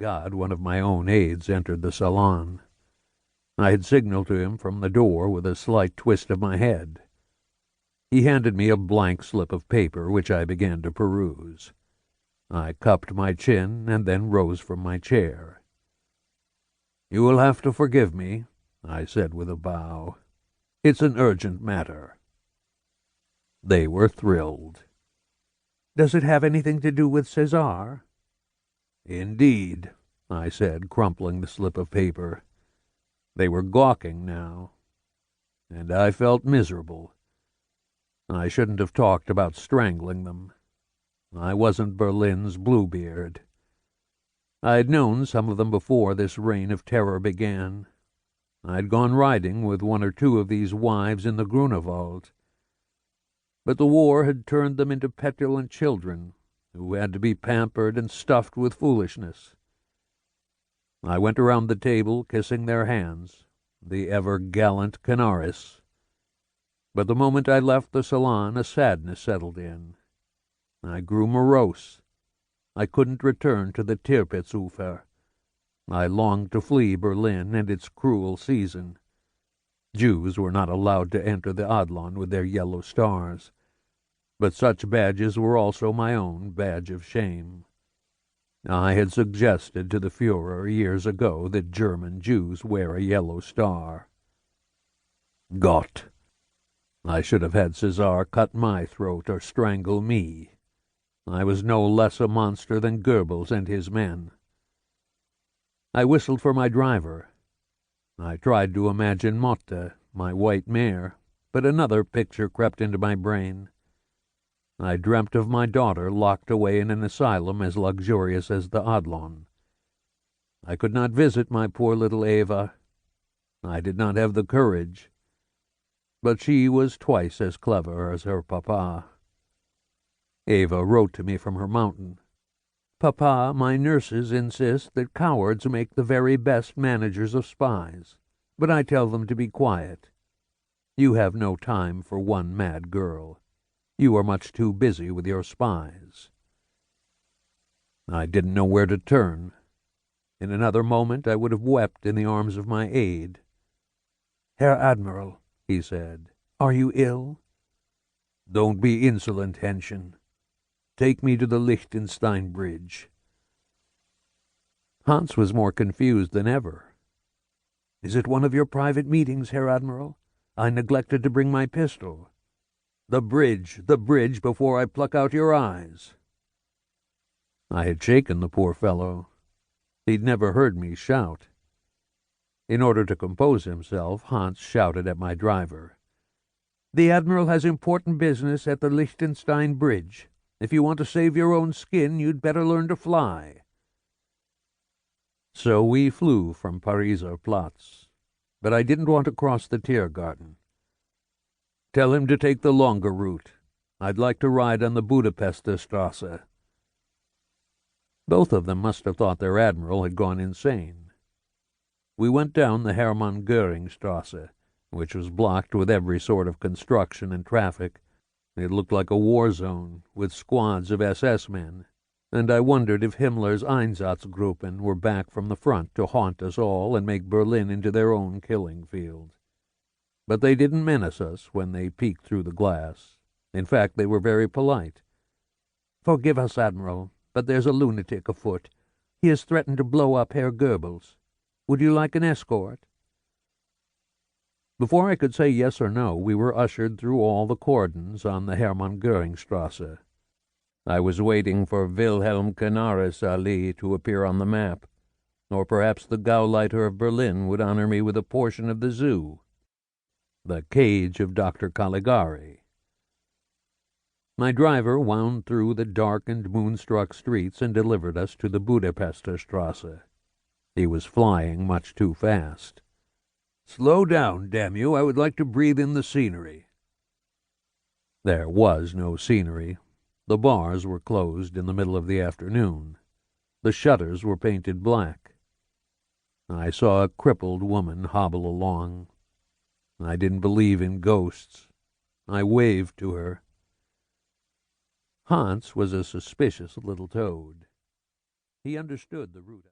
God, one of my own aides entered the salon. I had signaled to him from the door with a slight twist of my head. He handed me a blank slip of paper, which I began to peruse. I cupped my chin and then rose from my chair. "You will have to forgive me," I said with a bow. "It's an urgent matter." They were thrilled. "Does it have anything to do with Cesare?" "Indeed," I said, crumpling the slip of paper. They were gawking now, and I felt miserable. I shouldn't have talked about strangling them. I wasn't Berlin's Bluebeard. I'd known some of them before this reign of terror began. I'd gone riding with one or two of these wives in the Grunewald. But the war had turned them into petulant children who had to be pampered and stuffed with foolishness. I went around the table kissing their hands, the ever-gallant Canaris. But the moment I left the salon, a sadness settled in. I grew morose. I couldn't return to the Tirpitzufer. I longed to flee Berlin and its cruel season. Jews were not allowed to enter the Adlon with their yellow stars, but such badges were also my own badge of shame. I had suggested to the Führer years ago that German Jews wear a yellow star. Gott! I should have had Cesare cut my throat or strangle me. I was no less a monster than Goebbels and his men. I whistled for my driver. I tried to imagine Motta, my white mare, but another picture crept into my brain. I dreamt of my daughter locked away in an asylum as luxurious as the Adlon. I could not visit my poor little Eva. I did not have the courage. But she was twice as clever as her papa. Eva wrote to me from her mountain. "Papa, my nurses insist that cowards make the very best managers of spies, but I tell them to be quiet. You have no time for one mad girl. You are much too busy with your spies." I didn't know where to turn. In another moment I would have wept in the arms of my aide. "Herr Admiral," he said, "are you ill?" "Don't be insolent, Hähnchen. Take me to the Liechtenstein Bridge." Hans was more confused than ever. "Is it one of your private meetings, Herr Admiral? I neglected to bring my pistol." The bridge before I pluck out your eyes." I had shaken the poor fellow. He'd never heard me shout. In order to compose himself, Hans shouted at my driver. "The Admiral has important business at the Liechtenstein Bridge. If you want to save your own skin, you'd better learn to fly." So we flew from Pariser Platz, but I didn't want to cross the Tiergarten. "Tell him to take the longer route. I'd like to ride on the Budapester Strasse." Both of them must have thought their admiral had gone insane. We went down the Hermann Göring Strasse, which was blocked with every sort of construction and traffic. It looked like a war zone, with squads of SS men, and I wondered if Himmler's Einsatzgruppen were back from the front to haunt us all and make Berlin into their own killing field. But they didn't menace us when they peeked through the glass. In fact, they were very polite. "Forgive us, Admiral, but there's a lunatic afoot. He has threatened to blow up Herr Goebbels. Would you like an escort?" Before I could say yes or no, we were ushered through all the cordons on the Hermann Göring Strasse. I was waiting for Wilhelm Canaris Allee to appear on the map, or perhaps the Gauleiter of Berlin would honor me with a portion of the zoo. The cage of Dr. Caligari. My driver wound through the darkened, moonstruck streets and delivered us to the Budapester Strasse. He was flying much too fast. "Slow down, damn you. I would like to breathe in the scenery." There was no scenery. The bars were closed in the middle of the afternoon. The shutters were painted black. I saw a crippled woman hobble along. I didn't believe in ghosts. I waved to her. Hans was a suspicious little toad. He understood the route.